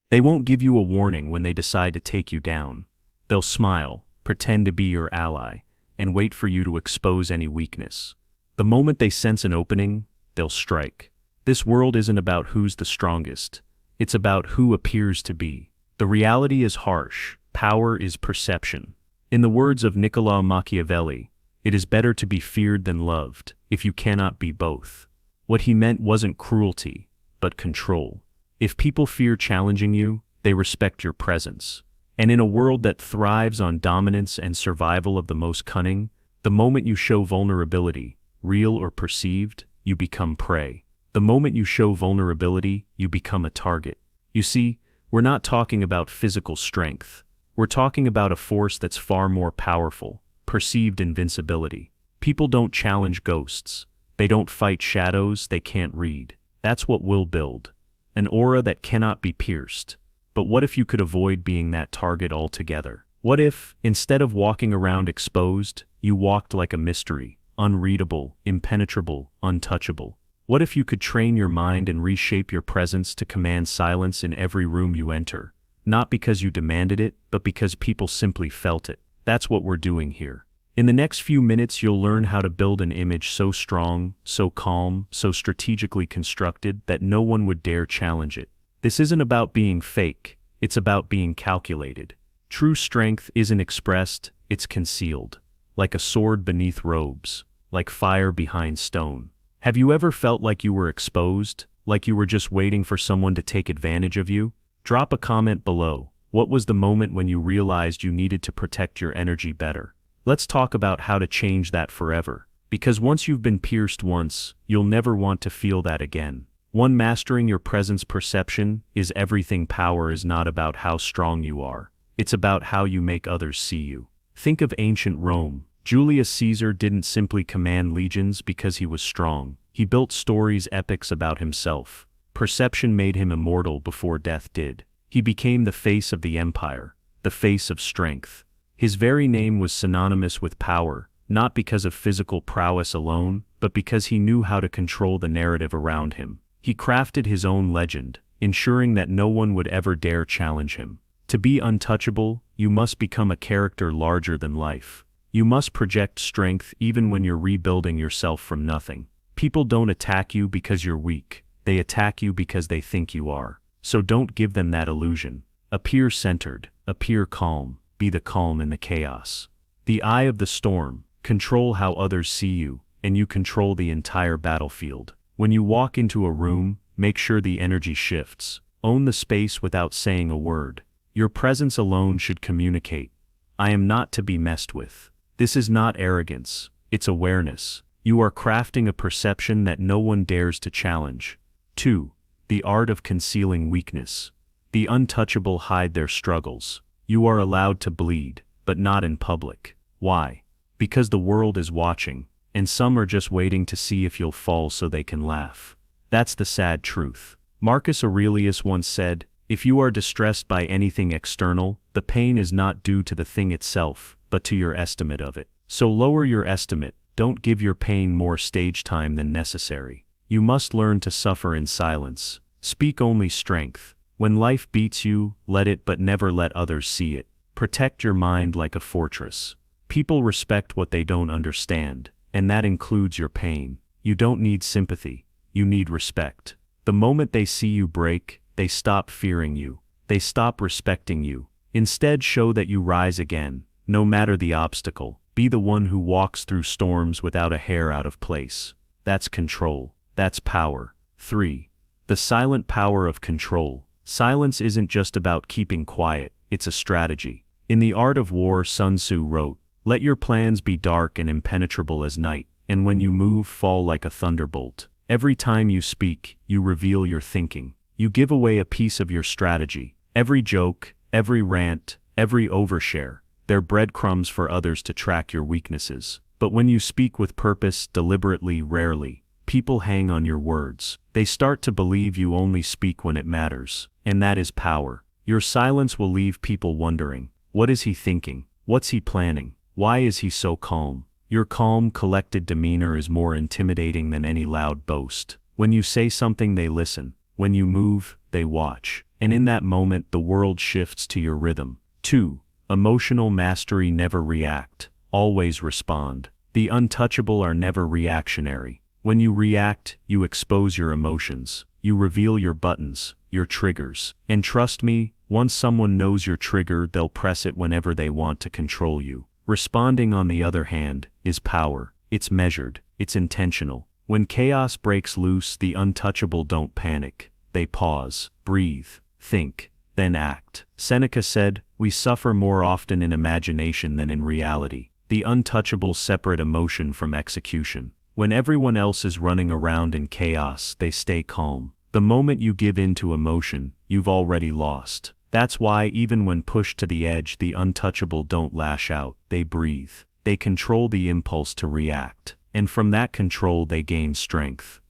They won't give you a warning when they decide to take you down. They'll smile, pretend to be your ally, and wait for you to expose any weakness. The moment they sense an opening, they'll strike. This world isn't about who's the strongest. It's about who appears to be. The reality is harsh. Power is perception. In the words of Niccolo Machiavelli, it is better to be feared than loved, if you cannot be both. What he meant wasn't cruelty, but control. If people fear challenging you, they respect your presence. And in a world that thrives on dominance and survival of the most cunning, the moment you show vulnerability, real or perceived, you become prey. The moment you show vulnerability, you become a target. You see, we're not talking about physical strength. We're talking about a force that's far more powerful, perceived invincibility. People don't challenge ghosts. They don't fight shadows they can't read. That's what we'll build. An aura that cannot be pierced. But what if you could avoid being that target altogether? What if, instead of walking around exposed, you walked like a mystery, unreadable, impenetrable, untouchable? What if you could train your mind and reshape your presence to command silence in every room you enter? Not because you demanded it, but because people simply felt it. That's what we're doing here. In the next few minutes, you'll learn how to build an image so strong, so calm, so strategically constructed that no one would dare challenge it. This isn't about being fake, it's about being calculated. True strength isn't expressed, it's concealed. Like a sword beneath robes, like fire behind stone. Have you ever felt like you were exposed, like you were just waiting for someone to take advantage of you? Drop a comment below. What was the moment when you realized you needed to protect your energy better? Let's talk about how to change that forever. Because once you've been pierced once, you'll never want to feel that again. Mastering your presence perception is everything. Power is not about how strong you are. It's about how you make others see you. Think of ancient Rome. Julius Caesar didn't simply command legions because he was strong. He built stories, epics about himself. Perception made him immortal before death did. He became the face of the empire, the face of strength. His very name was synonymous with power, not because of physical prowess alone, but because he knew how to control the narrative around him. He crafted his own legend, ensuring that no one would ever dare challenge him. To be untouchable, you must become a character larger than life. You must project strength even when you're rebuilding yourself from nothing. People don't attack you because you're weak. They attack you because they think you are. So don't give them that illusion. Appear centered, appear calm, be the calm in the chaos. The eye of the storm, control how others see you, and you control the entire battlefield. When you walk into a room, make sure the energy shifts. Own the space without saying a word. Your presence alone should communicate. I am not to be messed with. This is not arrogance, it's awareness. You are crafting a perception that no one dares to challenge. 2. The art of concealing weakness. The untouchable hide their struggles. You are allowed to bleed, but not in public. Why? Because the world is watching, and some are just waiting to see if you'll fall so they can laugh. That's the sad truth. Marcus Aurelius once said, "If you are distressed by anything external, the pain is not due to the thing itself, but to your estimate of it." So lower your estimate. Don't give your pain more stage time than necessary. You must learn to suffer in silence. Speak only strength. When life beats you, let it, but never let others see it. Protect your mind like a fortress. People respect what they don't understand, and that includes your pain. You don't need sympathy. You need respect. The moment they see you break, they stop fearing you. They stop respecting you. Instead, show that you rise again, no matter the obstacle. Be the one who walks through storms without a hair out of place. That's control. That's power. 3. The silent power of control. Silence isn't just about keeping quiet, it's a strategy. In The Art of War, Sun Tzu wrote, "Let your plans be dark and impenetrable as night, and when you move, fall like a thunderbolt." Every time you speak, you reveal your thinking. You give away a piece of your strategy. Every joke, every rant, every overshare, they're breadcrumbs for others to track your weaknesses. But when you speak with purpose, deliberately, rarely, people hang on your words. They start to believe you only speak when it matters. And that is power. Your silence will leave people wondering, what is he thinking? What's he planning? Why is he so calm? Your calm, collected demeanor is more intimidating than any loud boast. When you say something, they listen. When you move, they watch. And in that moment the world shifts to your rhythm. 2. Emotional mastery. Never react, always respond. The untouchable are never reactionary. When you react, you expose your emotions. You reveal your buttons, your triggers. And trust me, once someone knows your trigger, they'll press it whenever they want to control you. Responding, on the other hand, is power. It's measured, it's intentional. When chaos breaks loose, the untouchable don't panic. They pause, breathe, think, then act. Seneca said, "We suffer more often in imagination than in reality." The untouchable separate emotion from execution. When everyone else is running around in chaos, they stay calm. The moment you give in to emotion, you've already lost. That's why even when pushed to the edge, the untouchable don't lash out, they breathe. They control the impulse to react, and from that control they gain strength.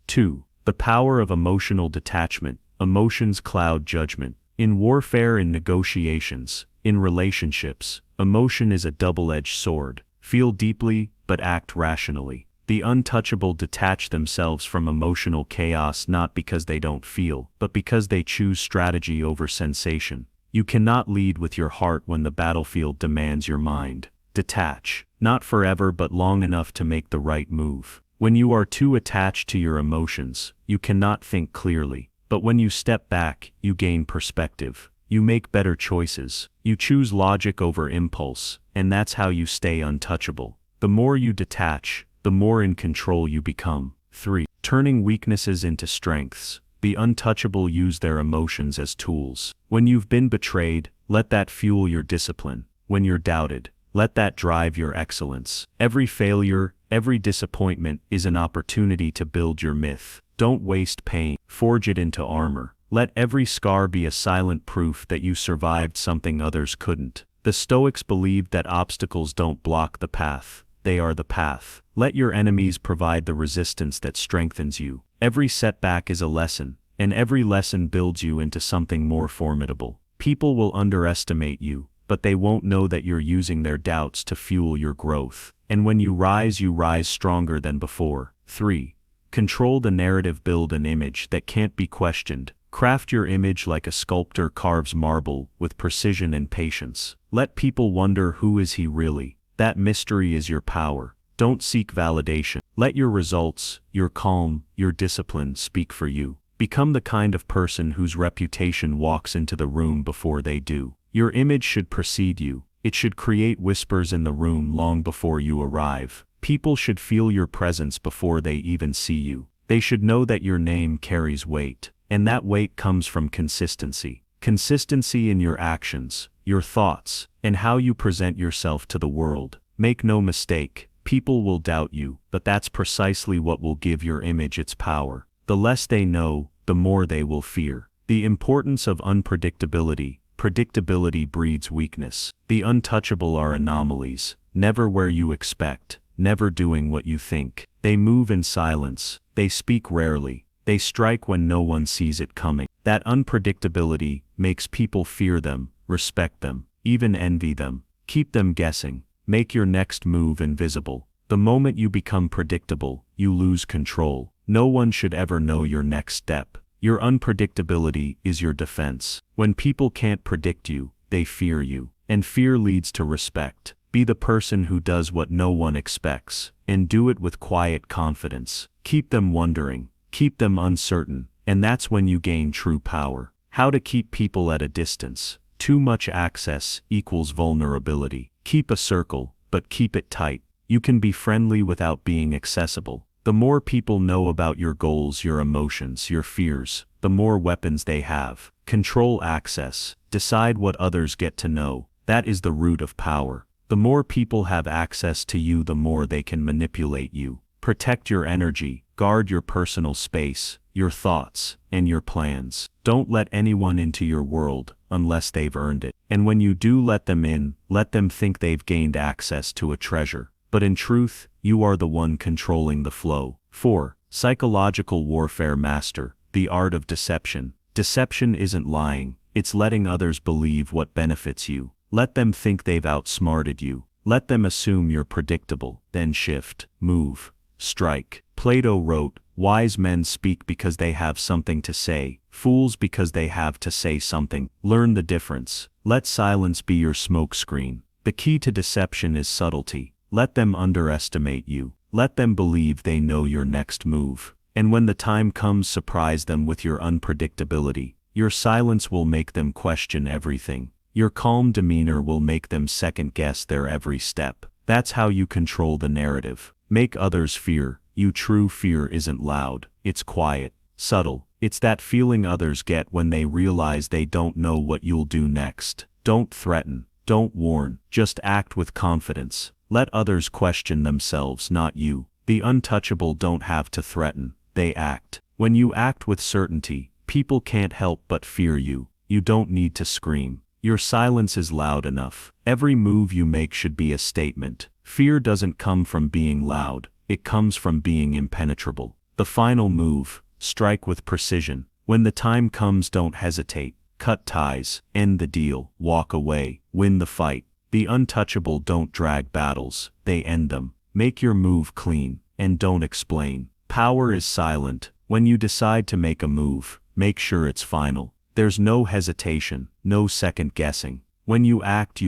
2. The power of emotional detachment. Emotions cloud judgment. In warfare, in negotiations, in relationships, emotion is a double-edged sword. Feel deeply, but act rationally. The untouchable detach themselves from emotional chaos not because they don't feel, but because they choose strategy over sensation. You cannot lead with your heart when the battlefield demands your mind. Detach, not forever but long enough to make the right move. When you are too attached to your emotions, you cannot think clearly. But when you step back, you gain perspective. You make better choices. You choose logic over impulse, and that's how you stay untouchable. The more you detach, the more in control you become. 3. Turning weaknesses into strengths. The untouchable use their emotions as tools. When you've been betrayed, let that fuel your discipline. When you're doubted, let that drive your excellence. Every failure, every disappointment is an opportunity to build your myth. Don't waste pain, forge it into armor. Let every scar be a silent proof that you survived something others couldn't. The Stoics believed that obstacles don't block the path, they are the path. Let your enemies provide the resistance that strengthens you. Every setback is a lesson, and every lesson builds you into something more formidable. People will underestimate you, but they won't know that you're using their doubts to fuel your growth. And when you rise stronger than before. 3. Control the narrative. Build an image that can't be questioned. Craft your image like a sculptor carves marble, with precision and patience. Let people wonder, who is he really? That mystery is your power. Don't seek validation. Let your results, your calm, your discipline speak for you. Become the kind of person whose reputation walks into the room before they do. Your image should precede you. It should create whispers in the room long before you arrive. People should feel your presence before they even see you. They should know that your name carries weight, and that weight comes from consistency. Consistency in your actions, your thoughts, and how you present yourself to the world. Make no mistake, people will doubt you, but that's precisely what will give your image its power. The less they know, the more they will fear. The importance of unpredictability. Predictability breeds weakness. The untouchable are anomalies, never where you expect, never doing what you think. They move in silence, they speak rarely, they strike when no one sees it coming. That unpredictability makes people fear them, respect them, even envy them. Keep them guessing. Make your next move invisible. The moment you become predictable, you lose control. No one should ever know your next step. Your unpredictability is your defense. When people can't predict you, they fear you. And fear leads to respect. Be the person who does what no one expects, and do it with quiet confidence. Keep them wondering, keep them uncertain, and that's when you gain true power. How to keep people at a distance. Too much access equals vulnerability. Keep a circle, but keep it tight. You can be friendly without being accessible. The more people know about your goals, your emotions, your fears, the more weapons they have. Control access. Decide what others get to know. That is the root of power. The more people have access to you, the more they can manipulate you. Protect your energy, guard your personal space, your thoughts, and your plans. Don't let anyone into your world unless they've earned it. And when you do let them in, let them think they've gained access to a treasure. But in truth, you are the one controlling the flow. 4. Psychological warfare. Master the art of deception. Deception isn't lying, it's letting others believe what benefits you. Let them think they've outsmarted you. Let them assume you're predictable, then shift, move, strike. Plato wrote, Wise men speak because they have something to say, fools because they have to say something. Learn the difference. Let silence be your smokescreen. The key to deception is subtlety. Let them underestimate you. Let them believe they know your next move. And when the time comes, surprise them with your unpredictability. Your silence will make them question everything. Your calm demeanor will make them second-guess their every step. That's how you control the narrative. Make others fear you. True fear isn't loud, it's quiet, subtle. It's that feeling others get when they realize they don't know what you'll do next. Don't threaten, don't warn, just act with confidence. Let others question themselves, not you. The untouchable don't have to threaten, they act. When you act with certainty, people can't help but fear you. You don't need to scream. Your silence is loud enough. Every move you make should be a statement. Fear doesn't come from being loud, it comes from being impenetrable. The final move, strike with precision. When the time comes, don't hesitate. Cut ties, end the deal, walk away, win the fight. The untouchable don't drag battles, they end them. Make your move clean, and don't explain. Power is silent. When you decide to make a move, make sure it's final. There's no hesitation, no second guessing. When you act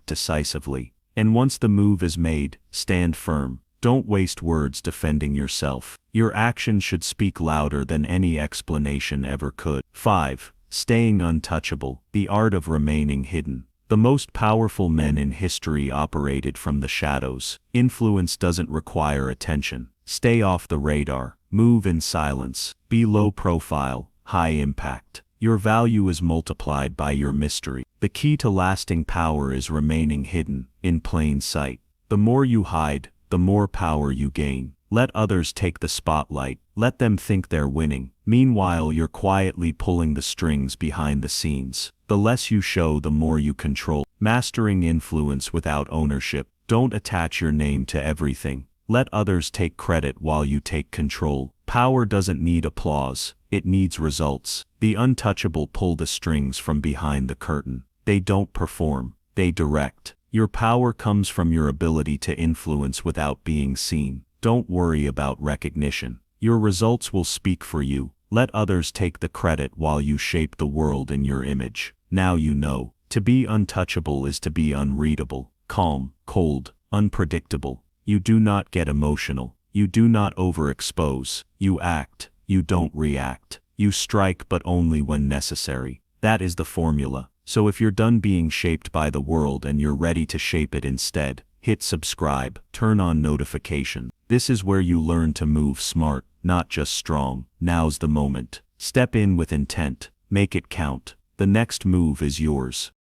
decisively. And once the move is made, stand firm. Don't waste words defending yourself. Your action should speak louder than any explanation ever could. 5. Staying untouchable, the art of remaining hidden. The most powerful men in history operated from the shadows. Influence doesn't require attention. Stay off the radar, move in silence, be low profile, high impact. Your value is multiplied by your mystery. The key to lasting power is remaining hidden, in plain sight. The more you hide, the more power you gain. Let others take the spotlight, let them think they're winning. Meanwhile, you're quietly pulling the strings behind the scenes. The less you show, the more you control. Mastering influence without ownership. Don't attach your name to everything. Let others take credit while you take control. Power doesn't need applause, it needs results. The untouchable pull the strings from behind the curtain. They don't perform, they direct. Your power comes from your ability to influence without being seen. Don't worry about recognition. Your results will speak for you. Let others take the credit while you shape the world in your image. Now you know. To be untouchable is to be unreadable, calm, cold, unpredictable. You do not get emotional. You do not overexpose. You act. You don't react. You strike, but only when necessary. That is the formula. So if you're done being shaped by the world and you're ready to shape it instead, hit subscribe, turn on notifications. This is where you learn to move smart, not just strong. Now's the moment. Step in with intent. Make it count. The next move is yours.